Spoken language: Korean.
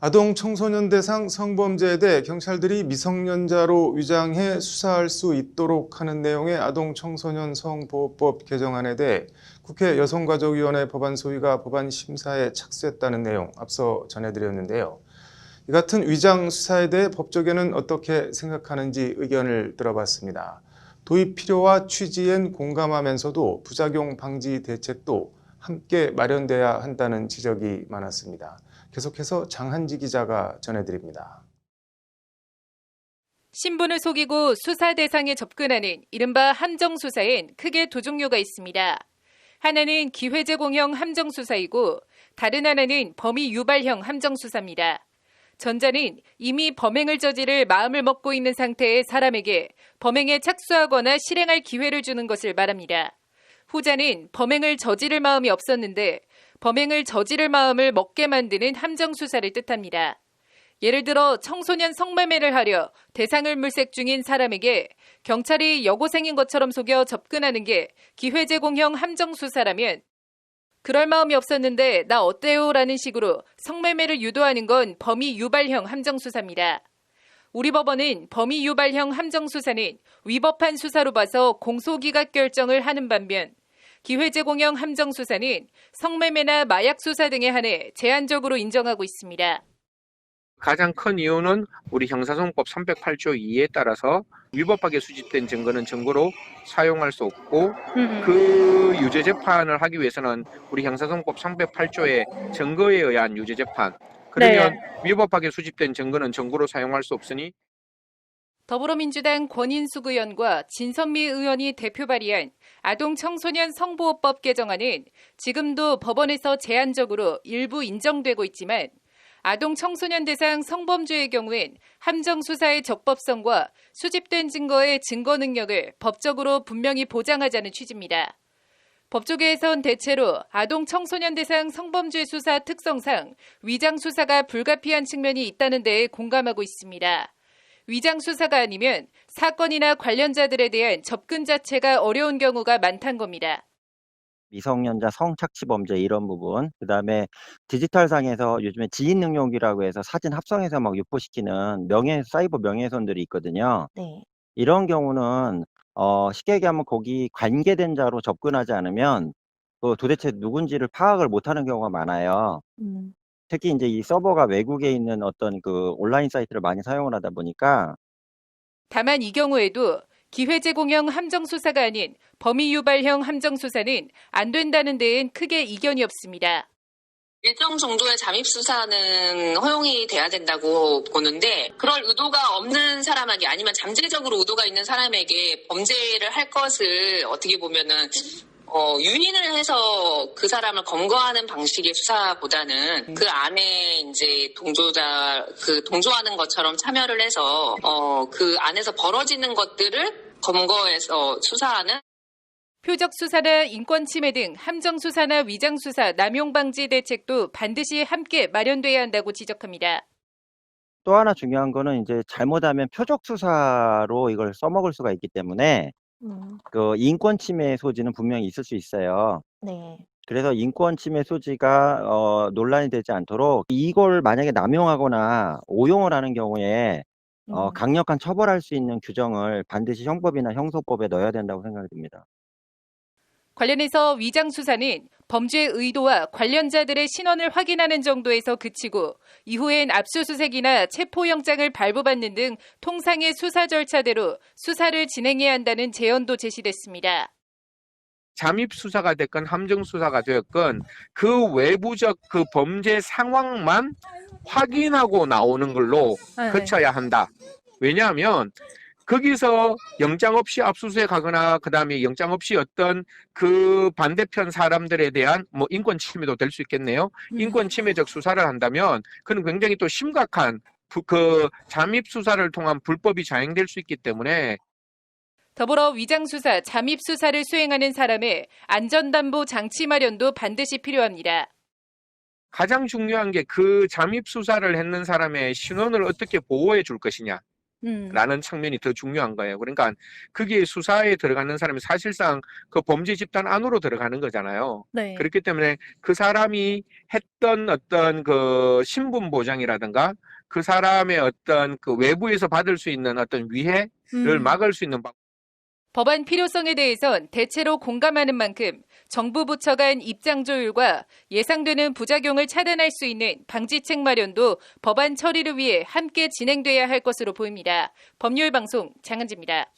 아동 청소년 대상 성범죄에 대해 경찰들이 미성년자로 위장해 수사할 수 있도록 하는 내용의 아동 청소년 성보호법 개정안에 대해 국회 여성가족위원회 법안 소위가 법안 심사에 착수했다는 내용 앞서 전해드렸는데요. 이 같은 위장 수사에 대해 법조계는 어떻게 생각하는지 의견을 들어봤습니다. 도입 필요와 취지엔 공감하면서도 부작용 방지 대책도 함께 마련돼야 한다는 지적이 많았습니다. 계속해서 장한지 기자가 전해드립니다. 신분을 속이고 수사 대상에 접근하는 이른바 함정수사엔 크게 두 종류가 있습니다. 하나는 기회제공형 함정수사이고 다른 하나는 범위 유발형 함정수사입니다. 전자는 이미 범행을 저지를 마음을 먹고 있는 상태의 사람에게 범행에 착수하거나 실행할 기회를 주는 것을 말합니다. 후자는 범행을 저지를 마음이 없었는데 범행을 저지를 마음을 먹게 만드는 함정수사를 뜻합니다. 예를 들어 청소년 성매매를 하려 대상을 물색 중인 사람에게 경찰이 여고생인 것처럼 속여 접근하는 게 기회제공형 함정수사라면 그럴 마음이 없었는데 나 어때요? 라는 식으로 성매매를 유도하는 건 범위 유발형 함정수사입니다. 우리 법원은 범위 유발형 함정수사는 위법한 수사로 봐서 공소기각 결정을 하는 반면 기회제공형 함정수사는 성매매나 마약수사 등에 한해 제한적으로 인정하고 있습니다. 가장 큰 이유는 우리 형사소송법 308조 2에 따라서 위법하게 수집된 증거는 증거로 사용할 수 없고 그 유죄 재판을 하기 위해서는 우리 형사소송법 308조의 증거에 의한 유죄 재판 그러면 위법하게 수집된 증거는 증거로 사용할 수 없으니 더불어민주당 권인숙 의원과 진선미 의원이 대표 발의한 아동 청소년 성보호법 개정안은 지금도 법원에서 제한적으로 일부 인정되고 있지만 아동 청소년 대상 성범죄의 경우엔 함정 수사의 적법성과 수집된 증거의 증거 능력을 법적으로 분명히 보장하자는 취지입니다. 법조계에선 대체로 아동 청소년 대상 성범죄 수사 특성상 위장 수사가 불가피한 측면이 있다는 데에 공감하고 있습니다. 위장 수사가 아니면 사건이나 관련자들에 대한 접근 자체가 어려운 경우가 많다는 겁니다. 미성년자 성착취 범죄 이런 부분, 그다음에 디지털상에서 요즘에 지인 능욕이라고 해서 사진 합성해서 막 유포시키는 사이버 명예훼손들이 있거든요. 네. 이런 경우는 쉽게 얘기하면 거기 관계된 자로 접근하지 않으면 도대체 누군지를 파악을 못하는 경우가 많아요. 특히 이제 이 서버가 외국에 있는 어떤 그 온라인 사이트를 많이 사용을 하다 보니까 다만 이 경우에도 기회제공형 함정수사가 아닌 범위유발형 함정수사는 안 된다는 데엔 크게 이견이 없습니다. 일정 정도의 잠입수사는 허용이 돼야 된다고 보는데 그럴 의도가 없는 사람에게 아니면 잠재적으로 의도가 있는 사람에게 범죄를 할 것을 어떻게 보면은 유인을 해서 그 사람을 검거하는 방식의 수사보다는 그 안에 이제 동조하는 것처럼 참여를 해서 그 안에서 벌어지는 것들을 검거해서 수사하는 표적 수사나 인권 침해 등 함정 수사나 위장 수사, 남용 방지 대책도 반드시 함께 마련돼야 한다고 지적합니다. 또 하나 중요한 거는 이제 잘못하면 표적 수사로 이걸 써먹을 수가 있기 때문에 그 인권 침해 소지는 분명히 있을 수 있어요. 네. 그래서 인권 침해 소지가 논란이 되지 않도록 이걸 만약에 남용하거나 오용을 하는 경우에 강력한 처벌할 수 있는 규정을 반드시 형법이나 형소법에 넣어야 된다고 생각이 듭니다. 관련해서 위장 수사는 범죄 의도와 관련자들의 신원을 확인하는 정도에서 그치고 이후엔 압수수색이나 체포영장을 발부받는 등 통상의 수사 절차대로 수사를 진행해야 한다는 제언도 제시됐습니다. 잠입수사가 됐건 함정수사가 되었건 그 외부적 그 범죄 상황만 확인하고 나오는 걸로 거쳐야 한다. 왜냐하면 거기서 영장 없이 압수수색하거나 그다음에 영장 없이 어떤 그 반대편 사람들에 대한 뭐 인권 침해도 될 수 있겠네요. 인권 침해적 수사를 한다면 그는 굉장히 또 심각한 그 잠입 수사를 통한 불법이 자행될 수 있기 때문에 더불어 위장 수사, 잠입 수사를 수행하는 사람의 안전담보 장치 마련도 반드시 필요합니다. 가장 중요한 게 그 잠입 수사를 했는 사람의 신원을 어떻게 보호해 줄 것이냐. 라는 측면이 더 중요한 거예요. 그러니까 그게 수사에 들어가는 사람이 사실상 그 범죄 집단 안으로 들어가는 거잖아요. 네. 그렇기 때문에 그 사람이 했던 어떤 그 신분 보장이라든가 그 사람의 어떤 그 외부에서 받을 수 있는 어떤 위해를 막을 수 있는 법안 필요성에 대해선 대체로 공감하는 만큼 정부 부처 간 입장 조율과 예상되는 부작용을 차단할 수 있는 방지책 마련도 법안 처리를 위해 함께 진행돼야 할 것으로 보입니다. 법률방송 장은지입니다.